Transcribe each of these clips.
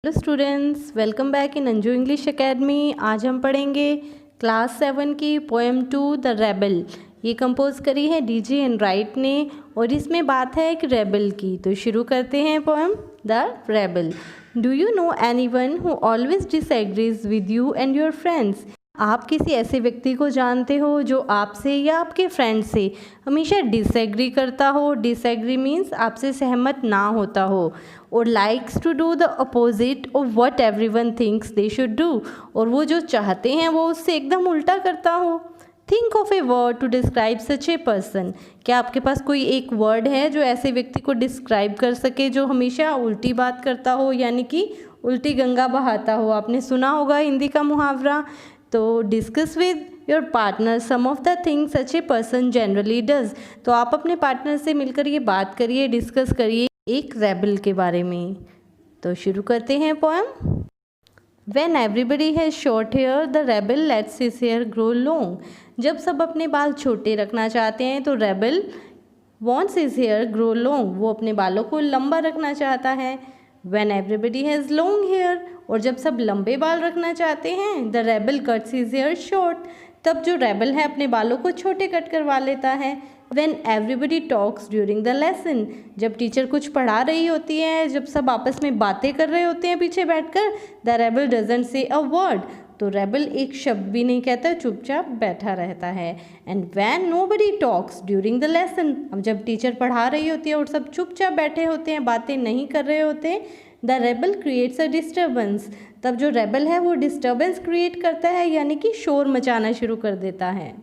Hello students, welcome back in Anju English academy. आज हम पढ़ेंगे क्लास 7 की पोएम 2 द रेबल। ये कंपोज करी है डीजे एंड राइट ने और इसमें बात है एक रेबल की। तो शुरू करते हैं poem the rebel. Do you know anyone who always disagrees with you and your friends? आप किसी ऐसे व्यक्ति को जानते हो जो आपसे या आपके फ्रेंड से हमेशा डिसएग्री करता हो। डिसएग्री मीन्स आपसे सहमत ना होता हो। और likes to do the opposite of what everyone thinks they should do, और वो जो चाहते हैं वो उससे एकदम उल्टा करता हो। Think of a word to describe such a person. क्या आपके पास कोई एक वर्ड है जो ऐसे व्यक्ति को डिस्क्राइब कर सके जो हमेशा उल्टी बात करता हो, यानी कि उल्टी गंगा बहाता हो? आपने सुना होगा हिंदी का मुहावरा। तो discuss with your partner some of the things such a person generally does. तो आप अपने पार्टनर से मिलकर ये बात करिए, डिस्कस करिए एक रेबल के बारे में। तो शुरू करते हैं poem. When everybody has short hair, the rebel lets his hair grow long. जब सब अपने बाल छोटे रखना चाहते हैं तो rebel wants his hair grow long. वो अपने बालों को लंबा रखना चाहता है। When everybody has long hair, और जब सब लंबे बाल रखना चाहते हैं, the rebel cuts his hair short. तब जो रेबल है अपने बालों को छोटे कट करवा लेता है। When everybody talks during the lesson, जब टीचर कुछ पढ़ा रही होती है, जब सब आपस में बातें कर रहे होते हैं पीछे बैठकर, the rebel doesn't say a word. तो रेबल एक शब्द भी नहीं कहता, चुपचाप बैठा रहता है। And when nobody talks during the lesson, अब जब टीचर पढ़ा रही होती है और सब चुपचाप बैठे होते हैं, बातें नहीं कर रहे होते, the rebel creates a disturbance. तब जो रेबल है वो डिस्टर्बेंस क्रिएट करता है, यानी कि शोर मचाना शुरू कर देता है।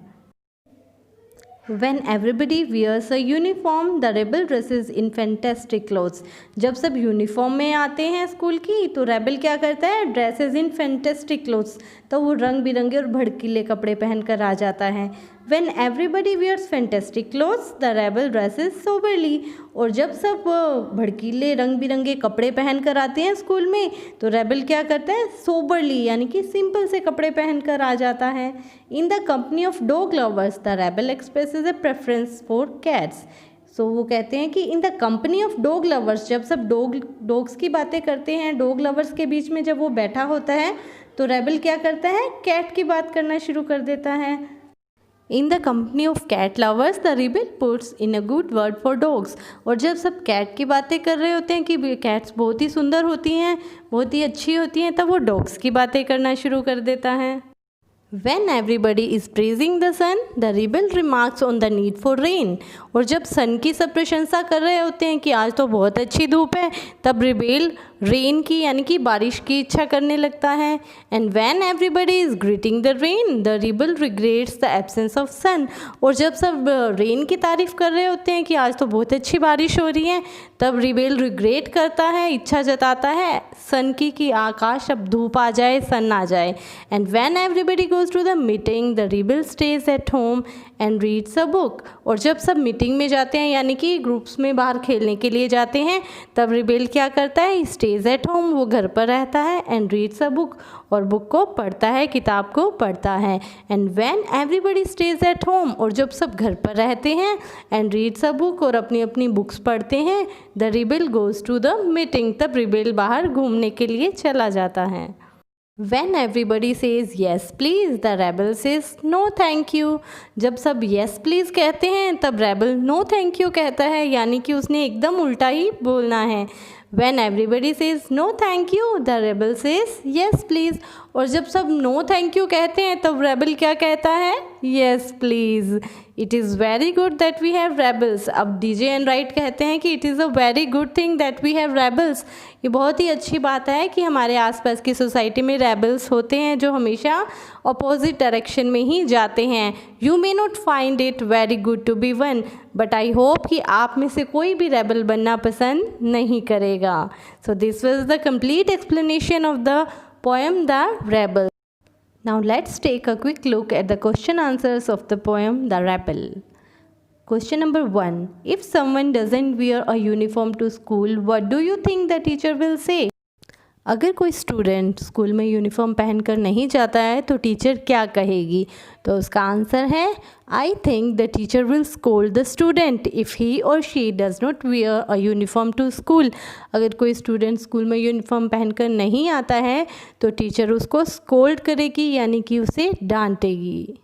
When everybody wears a uniform, the rebel dresses in fantastic clothes. जब सब यूनिफॉर्म में आते हैं स्कूल की तो रेबल क्या करता है? ड्रेसेस इन फैंटेस्टिक क्लोथ्स। तो वो रंग बिरंगे और भड़कीले कपड़े पहनकर आ जाता है। When everybody wears fantastic clothes, the rebel dresses soberly. और जब सब भड़कीले रंग बिरंगे कपड़े पहनकर आते हैं स्कूल में तो रेबल क्या करता है? सोबरली, यानी कि सिंपल से कपड़े पहनकर आ जाता है। In the company of dog lovers, the rebel expresses a preference for cats. So वो कहते हैं कि in the company of dog lovers, जब सब डॉग्स की बातें करते हैं, डॉग लवर्स के बीच में जब वो बैठा होता है तो रेबल क्या करता है? कैट की बात करना शुरू कर देता है। In the company of cat lovers the rebel puts in a good word for dogs. और जब सब कैट की बातें कर रहे होते हैं कि कैट्स बहुत ही सुंदर होती हैं, बहुत ही अच्छी होती हैं, तब वो डॉग्स की बातें करना शुरू कर देता है। When everybody is praising the sun, the rebel remarks on the need for rain. और जब सन की सब प्रशंसा कर रहे होते हैं कि आज तो बहुत अच्छी धूप है, तब रिबेल रेन की, यानी कि बारिश की इच्छा करने लगता है। And when everybody is greeting the rain, the rebel regrets the absence of sun. और जब सब रेन की तारीफ कर रहे होते हैं कि आज तो बहुत अच्छी बारिश हो रही है, तब रिबेल रिग्रेट करता है, इच्छा जताता है सन की कि आकाश अब धूप आ जाए, सन आ जाए। And when everybody goes to the meeting, the rebel stays at home and reads a book. और जब सब मीटिंग में जाते हैं, यानी कि ग्रुप्स में बाहर खेलने के लिए जाते हैं, तब रिबेल क्या करता है? स्टेज एट होम, वो घर पर रहता है, एंड रीड्स अ बुक, और बुक को पढ़ता है, किताब को पढ़ता है। And when everybody stage at home, और जब सब घर पर रहते हैं, एंड रीड्स अ बुक, और अपनी अपनी बुक्स पढ़ते हैं, the rebel goes to the meeting, तब रिबेल बाहर घूमने के लिए चला जाता है। When everybody says yes please, the rebel says no thank you. जब सब yes please कहते हैं तब रेबल no thank you कहता है, यानी कि उसने एकदम उल्टा ही बोलना है। When everybody says no thank you, the rebel says yes please. और जब सब no thank you कहते हैं तब रेबल क्या कहता है? yes please. It is very good that we have rebels. अब डीजे एंड राइट कहते हैं कि it is a very good thing that we have rebels. ये बहुत ही अच्छी बात है कि हमारे आसपास की सोसाइटी में रेबल्स होते हैं जो हमेशा अपोजिट डायरेक्शन में ही जाते हैं। You may not find it very good to be one, but I hope कि आप में से कोई भी रेबल बनना पसंद नहीं करेगा। So this was the complete explanation of the poem The Rebel. Now let's take a quick look at the question answers of the poem The Rebel. Question number 1. If someone doesn't wear a uniform to school, what do you think the teacher will say? अगर कोई student school में uniform पहनकर नहीं जाता है तो teacher क्या कहेगी? तो उसका आंसर है I think the teacher will scold the student if he और she does not wear a uniform to school. अगर कोई स्टूडेंट स्कूल में यूनिफॉर्म पहनकर नहीं आता है तो टीचर उसको स्कोल्ड करेगी, यानी कि उसे डांटेगी।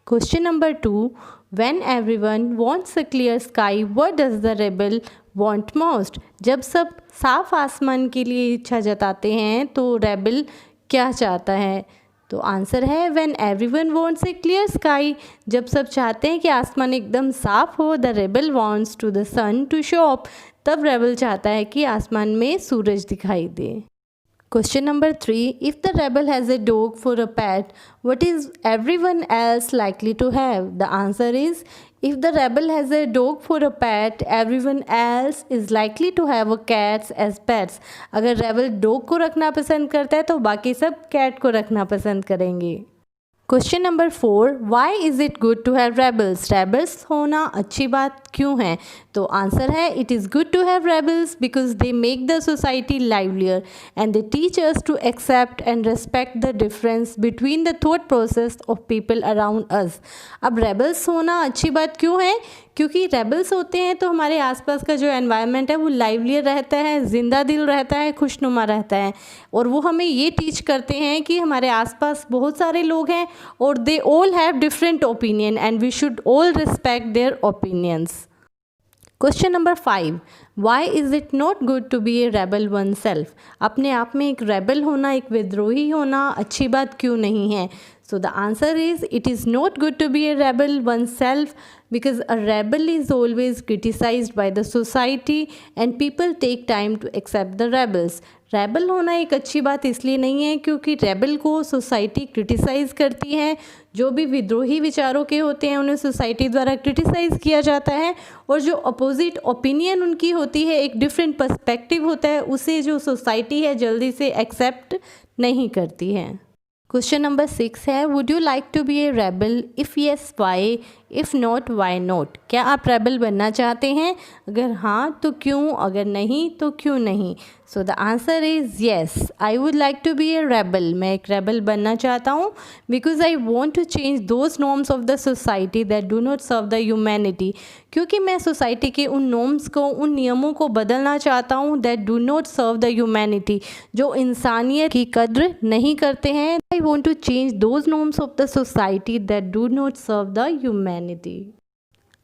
Question number 2, when everyone wants a clear sky what does the rebel want most? जब सब साफ आसमान के लिए इच्छा जताते हैं तो रेबल क्या चाहता है? तो आंसर है when everyone wants a clear sky. जब सब चाहते हैं कि आसमान एकदम साफ हो, the rebel wants to the sun to show up. तब रेबल चाहता है कि आसमान में सूरज दिखाई दे। Question number 3, if the rebel has a dog for a pet, what is everyone else likely to have? The answer is, if the rebel has a dog for a pet, everyone else is likely to have a cats as pets. अगर rebel dog को रखना पसंद करता है तो बाकी सब cat को रखना पसंद करेंगे। Question number 4, why is it good to have rebels? Rebels होना अच्छी बात क्यों है? तो आंसर है it is good to have rebels because they make the society livelier and they teach us to accept and respect the difference between the thought process of people around us. अब rebels होना अच्छी बात क्यों है? क्योंकि rebels होते हैं तो हमारे आसपास का जो एनवायरनमेंट है वो लाइवलियर रहता है, जिंदा दिल रहता है, खुशनुमा रहता है। और वो हमें ये टीच करते हैं कि हमारे आसपास बहुत सारे लोग हैं और they all have different opinion and we should all respect their opinions. Question number 5, why is it not good to be a rebel oneself? अपने आप में एक रेबल होना, एक विद्रोही होना अच्छी बात क्यों नहीं है? So the answer is it is not good to be a rebel oneself because a rebel is always criticized by the society and people take time to accept the rebels. Rebel होना एक अच्छी बात इसलिए नहीं है क्योंकि rebel को society criticise करती है। जो भी विद्रोही विचारों के होते हैं उन्हें सोसाइटी द्वारा क्रिटिसाइज़ किया जाता है और जो अपोजिट ओपिनियन उनकी होती है, एक डिफरेंट पर्सपेक्टिव होता है, उसे जो सोसाइटी है जल्दी से एक्सेप्ट नहीं करती है। क्वेश्चन नंबर 6 है, would you like to be a rebel? If yes why, if not why not? क्या आप रेबल बनना चाहते हैं? अगर हाँ तो क्यों, अगर नहीं तो क्यों नहीं? So the answer is yes, I would like to be a rebel. मैं एक रेबल बनना चाहता हूँ because I want to change those norms of the society that do not serve the humanity. क्योंकि मैं सोसाइटी के उन नॉर्म्स को, उन नियमों को बदलना चाहता हूँ that do not serve the humanity, जो इंसानियत की कद्र नहीं करते हैं। I want to change those norms of the society that do not serve the humanity.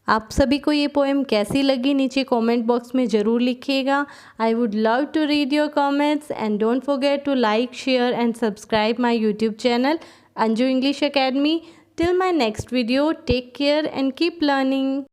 आप सभी को ये पोएम कैसी लगी नीचे कमेंट बॉक्स में ज़रूर लिखिएगा। I would love to read your comments and don't forget to like, share and subscribe my YouTube channel Anju English academy. Till my next video, take care and keep learning.